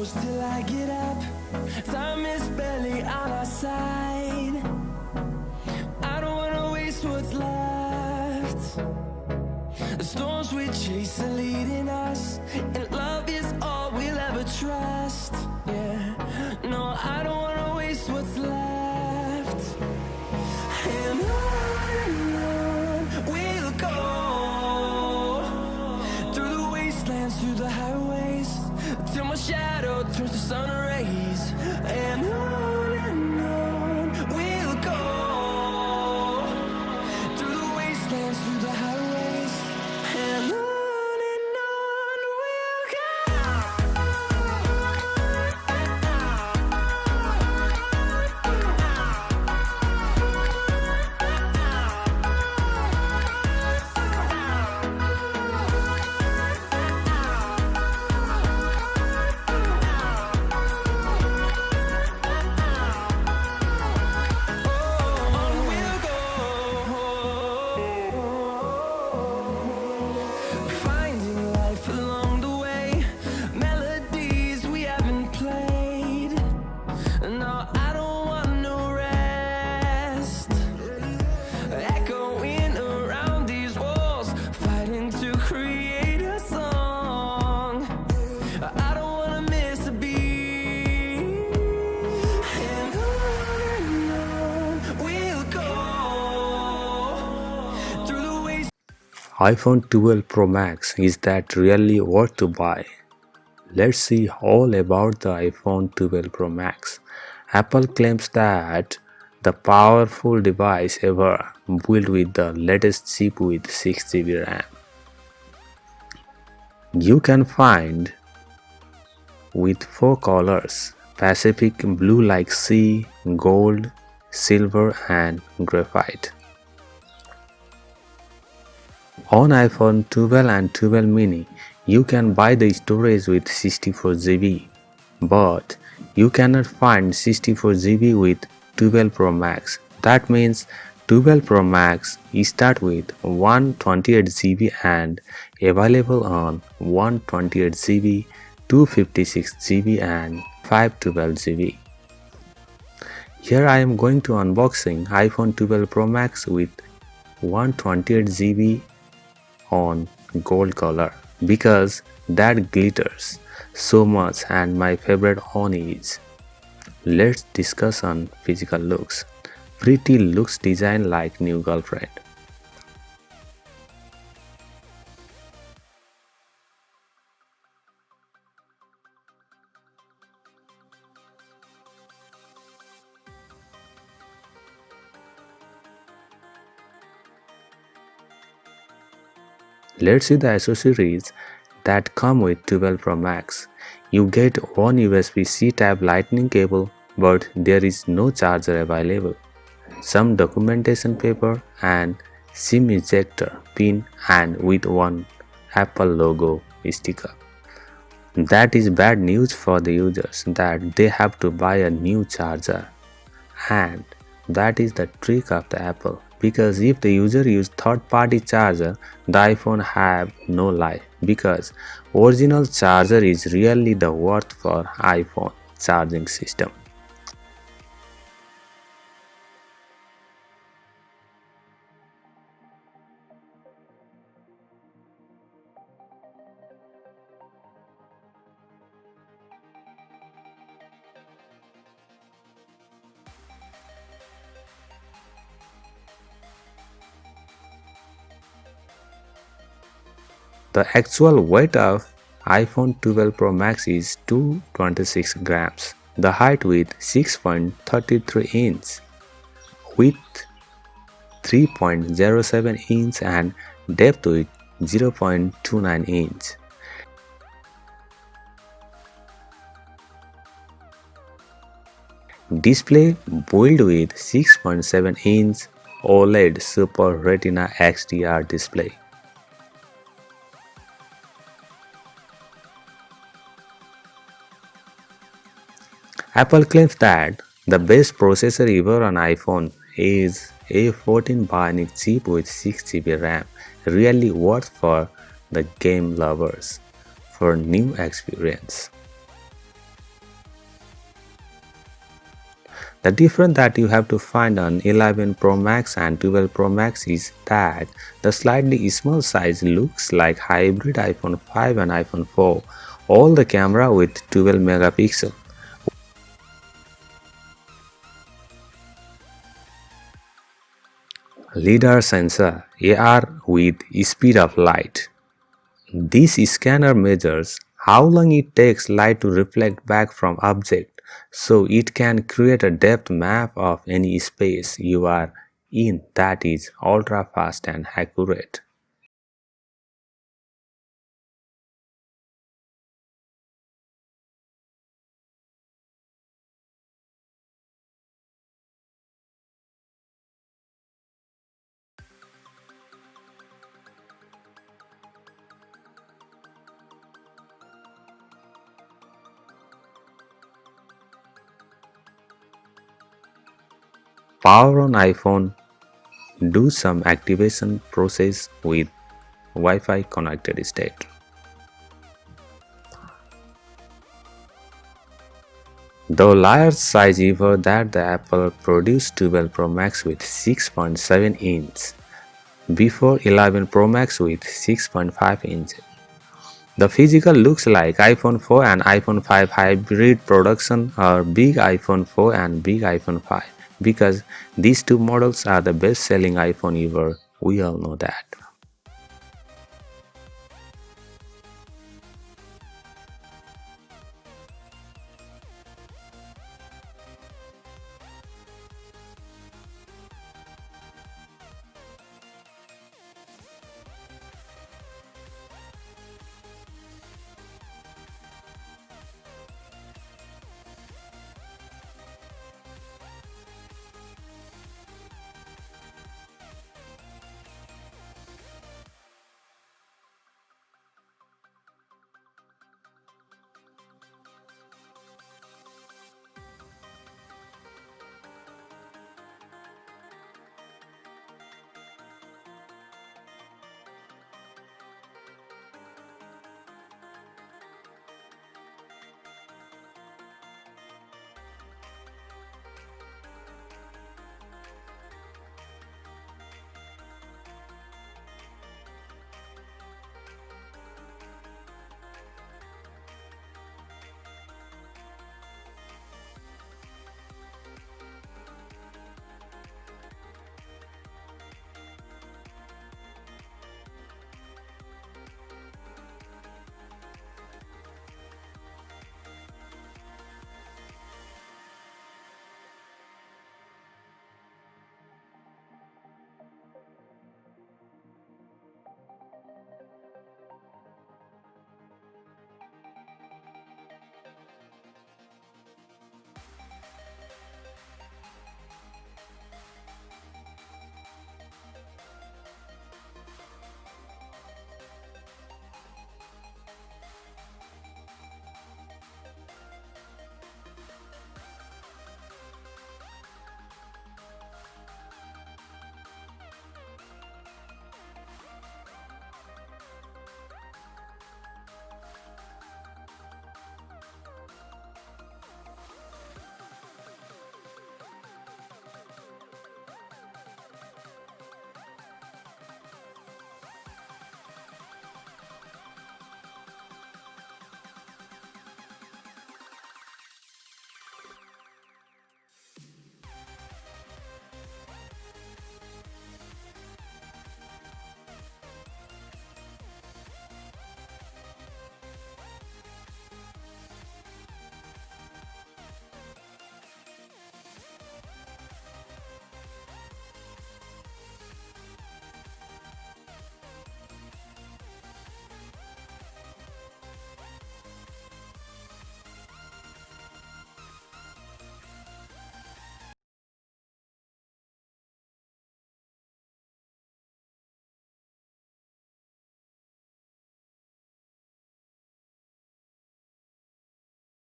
close till I get up. Time is barely on our side. I don't wanna waste what's left. The storms we chase are leading us, and love is all we'll ever trust. Yeah, no, I don't wanna waste what's left. And on we'll go, through the wastelands, through the highways, till my shadow turns to sun rays. And on we'll go, through the wastelands, through the highways, and on we'll go. Finding life along the way, melodies we haven't played. No, I don't want no rest. Echoing around these walls, fighting to create a song. I don't wanna miss a beat. And on we'll go, through the waste. iPhone 12 Pro Max, is that really worth to buy? Let's see all about the iPhone 12 Pro Max. Apple claims that the powerful device ever built with the latest chip with 6GB RAM. You can find with 4 colors: Pacific blue like sea, gold, silver and graphite. On iPhone 12 and 12 mini, you can buy the storage with 64GB, but you cannot find 64GB with 12 Pro Max. That means 12 Pro Max start with 128GB and available on 128GB, 256GB and 512GB. Here I am going to unboxing iPhone 12 Pro Max with 128GB on gold color because that glitters so much and my favorite on is. Let's discuss on physical looks. Pretty looks designed like new girlfriend. Let's see the accessories that come with 12 Pro Max. You get one USB-C type lightning cable, but there is no charger available. Some documentation paper and SIM ejector pin and with one Apple logo sticker. That is bad news for the users that they have to buy a new charger. And that is the trick of the Apple, because if the user use third-party charger, the iPhone have no life, because original charger is really the worth for iPhone charging system. The actual weight of iPhone 12 Pro Max is 226 grams. The height with 6.33 inch, width 3.07 inch and depth with 0.29 inch. Display built with 6.7 inch OLED Super Retina XDR display. Apple claims that the best processor ever on iPhone is A14 Bionic chip with 6GB RAM, really worth for the game lovers for new experience. The difference that you have to find on 11 Pro Max and 12 Pro Max is that the slightly small size looks like hybrid iPhone 5 and iPhone 4, all the camera with 12 megapixel. LiDAR sensor AR with speed of light. This scanner measures how long it takes light to reflect back from object, so it can create a depth map of any space you are in that is ultra fast and accurate. Power on iPhone. Do some activation process with Wi-Fi connected state. The large size ever that the Apple produced 12 Pro Max with 6.7 inch before 11 Pro Max with 6.5 inches. The physical looks like iPhone 4 and iPhone 5 hybrid production or big iPhone 4 and big iPhone 5 because these two models are the best selling iPhone ever. We all know that.